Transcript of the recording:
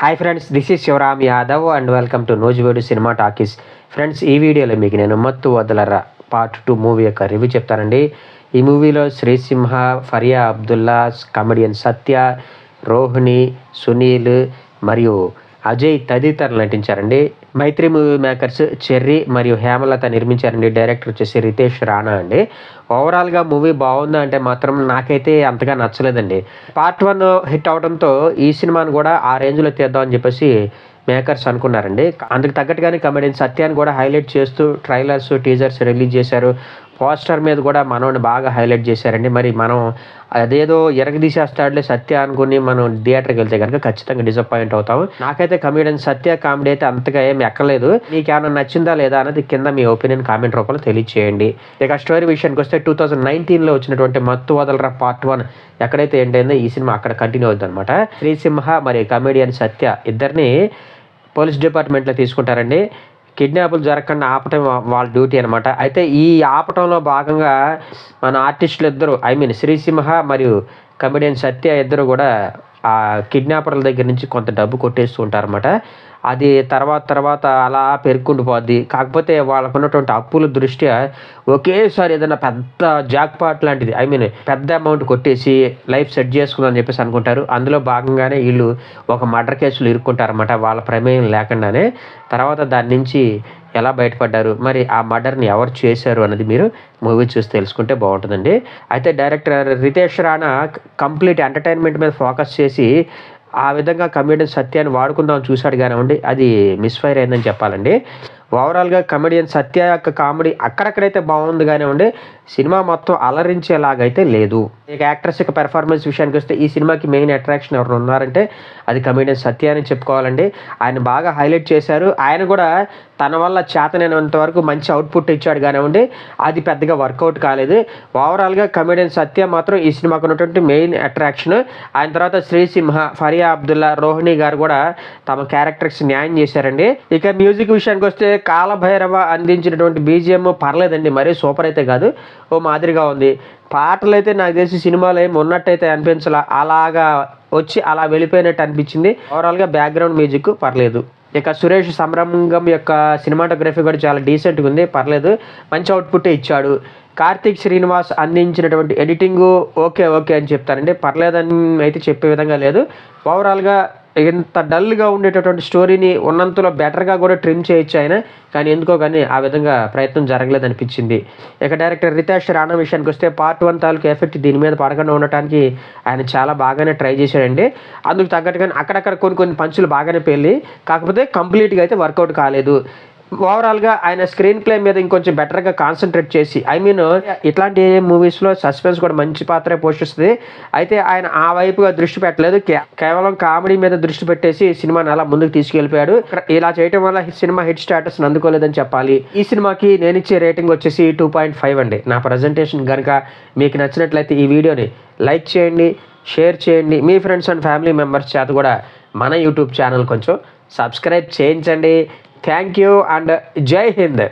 Hi friends, this is Shivaram Yadav and welcome to Nozivedu cinema talkies. Friends, ఈ వీడియోలో మీకు నేను మత్తు వదలరా పార్ట్ 2 మూవీ యొక్క రివ్యూ చెప్తానండి. ఈ మూవీలో శ్రీసింహ, ఫరియా అబ్దుల్లా, కమెడియన్ సత్య, రోహిణి, సునీల్ మరియు అజయ్ తదితరులు నటించారండి. మైత్రి మూవీ మేకర్స్ చెర్రీ మరియు హేమలత నిర్మించారండి. డైరెక్టర్ వచ్చేసి రితేష్ రాణా అండి. ఓవరాల్గా మూవీ బాగుందా అంటే మాత్రం నాకైతే అంతగా నచ్చలేదండి. పార్ట్ 1 హిట్ అవడంతో ఈ సినిమాను కూడా ఆ రేంజ్లో తీద్దామని చెప్పేసి మేకర్స్ అనుకున్నారండి. అందుకు తగ్గట్టుగానే కమెడియన్ సత్యాన్ని కూడా హైలైట్ చేస్తూ ట్రైలర్స్, టీజర్స్ రిలీజ్ చేశారు. పోస్టర్ మీద కూడా మనోని బాగా హైలైట్ చేశారండి. మరి మనం అదేదో ఎరగదీసేస్తాడులే సత్య అనుకుని మనం థియేటర్కి వెళ్తే కనుక ఖచ్చితంగా డిసప్పాయింట్ అవుతాము. నాకైతే కమెడియన్ సత్య కామెడీ అయితే అంతగా ఏమి ఎక్కలేదు. మీకు ఏమైనా నచ్చిందా లేదా అనేది కింద మీ ఒపీనియన్ కామెంట్ రూపంలో తెలియచేయండి. ఇక స్టోరీ విషయానికి వస్తే 2019లో వచ్చినటువంటి మత్తు వదలరా పార్ట్ 1 ఎక్కడైతే ఎండ్ అయిందో ఈ సినిమా అక్కడ కంటిన్యూ అవుతుంది అనమాట. శ్రీసింహ మరియు కమెడియన్ సత్య ఇద్దరిని పోలీస్ డిపార్ట్మెంట్లో తీసుకుంటారండి. కిడ్నాపులు జరగకుండా ఆపటం వాళ్ళ డ్యూటీ అనమాట. అయితే ఈ ఆపటంలో భాగంగా మన ఆర్టిస్టులు ఇద్దరు శ్రీసింహ మరియు కమెడియన్ సత్య ఇద్దరు కూడా ఆ కిడ్నాపర్ల దగ్గర నుంచి కొంత డబ్బు కొట్టేస్తూ ఉంటారన్నమాట. అది తర్వాత అలా పెరుక్కుంటూ పోద్ది. కాకపోతే వాళ్ళకు ఉన్నటువంటి అప్పుల దృష్ట్యా ఒకేసారి ఏదైనా పెద్ద జాక్పాట్ లాంటిది పెద్ద అమౌంట్ కొట్టేసి లైఫ్ సెట్ చేసుకుందని చెప్పేసి అనుకుంటారు. అందులో భాగంగానే వీళ్ళు ఒక మర్డర్ కేసులు ఇరుక్కుంటారన్నమాట వాళ్ళ ప్రమేయం లేకుండానే. తర్వాత దాని నుంచి ఎలా బయటపడ్డారు, మరి ఆ మర్డర్ని ఎవరు చేశారు అన్నది మీరు మూవీ చూసి తెలుసుకుంటే బాగుంటుందండి. అయితే director Ritesh Rana complete entertainment మీద ఫోకస్ చేసి ఆ విధంగా కమెడియన్ సత్యాన్ని వాడుకుందామని చూశాడు కానివ్వండి, అది మిస్ఫైర్ అయిందని చెప్పాలండి. ఓవరాల్గా కమెడియన్ సత్య యొక్క కామెడీ అక్కడక్కడైతే బాగుంది కానివ్వండి, సినిమా మొత్తం అలరించేలాగైతే లేదు. ఇక యాక్ట్రెస్ యొక్క పెర్ఫార్మెన్స్ విషయానికి వస్తే ఈ సినిమాకి మెయిన్ అట్రాక్షన్ ఎవరు ఉన్నారంటే అది కమెడియన్ సత్య అని చెప్పుకోవాలండి. ఆయన బాగా హైలైట్ చేశారు. ఆయన కూడా తన వల్ల చేతనైనంత వరకు మంచి అవుట్పుట్ ఇచ్చాడు కానివ్వండి, అది పెద్దగా వర్కౌట్ కాలేదు. ఓవరాల్గా కమెడియన్ సత్య మాత్రం ఈ సినిమాకు ఉన్నటువంటి మెయిన్ అట్రాక్షన్. ఆయన తర్వాత శ్రీసింహ, ఫరియా అబ్దుల్లా, రోహిణి గారు కూడా తమ క్యారెక్టర్స్ న్యాయం చేశారండి. ఇక మ్యూజిక్ విషయానికి వస్తే కాలభైరవ అందించినటువంటి బీజిఎం పర్లేదండి, మరీ సూపర్ అయితే కాదు, ఓ మాదిరిగా ఉంది. పాటలు అయితే నాకు తెలిసి సినిమాలో ఏమి ఉన్నట్టయితే అనిపించాల, అలాగా వచ్చి అలా వెళ్ళిపోయినట్టు అనిపించింది. ఓవరాల్గా బ్యాక్గ్రౌండ్ మ్యూజిక్ పర్లేదు. ఇక సురేష్ సంరంగం యొక్క సినిమాటోగ్రఫీ కూడా చాలా డీసెంట్గా ఉంది, పర్లేదు, మంచి అవుట్పుట్టే ఇచ్చాడు. కార్తీక్ శ్రీనివాస్ అందించినటువంటి ఎడిటింగు ఓకే అని చెప్తానండి, పర్లేదని అయితే చెప్పే విధంగా లేదు. ఓవరాల్గా ఇంత డల్గా ఉండేటటువంటి స్టోరీని ఉన్నంతలో బెటర్గా కూడా ట్రిమ్ చేయొచ్చు ఆయన, కానీ ఎందుకో కానీ ఆ విధంగా ప్రయత్నం జరగలేదు అనిపించింది. ఇక డైరెక్టర్ రితేష్ రాణా విషయానికి వస్తే పార్ట్ 1 తాలూకు ఎఫెక్ట్ దీని మీద పడకుండా ఉండటానికి ఆయన చాలా బాగానే ట్రై చేశాడండి. అందుకు తగ్గట్టుగానే అక్కడక్కడ కొన్ని పంచులు బాగానే పెళ్ళి, కాకపోతే కంప్లీట్గా అయితే వర్కౌట్ కాలేదు. ఓవరాల్గా ఆయన స్క్రీన్ ప్లే మీద ఇంకొంచెం బెటర్గా కాన్సన్ట్రేట్ చేసి ఇట్లాంటి మూవీస్లో సస్పెన్స్ కూడా మంచి పాత్ర పోషిస్తుంది. అయితే ఆయన ఆ వైపుగా దృష్టి పెట్టలేదు, కేవలం కామెడీ మీద దృష్టి పెట్టేసి సినిమాని అలా ముందుకు తీసుకెళ్ళిపోయాడు. ఇలా చేయడం వల్ల సినిమా హిట్ స్టేటస్ అందుకోలేదని చెప్పాలి. ఈ సినిమాకి నేను ఇచ్చే రేటింగ్ వచ్చేసి 2.5 అండి. నా ప్రజెంటేషన్ కనుక మీకు నచ్చినట్లయితే ఈ వీడియోని లైక్ చేయండి, షేర్ చేయండి, మీ ఫ్రెండ్స్ అండ్ ఫ్యామిలీ మెంబర్స్ చేత కూడా మన యూట్యూబ్ ఛానల్ కొంచెం సబ్స్క్రైబ్ చేయించండి. థ్యాంక్ యూ అండ్ జై హింద్.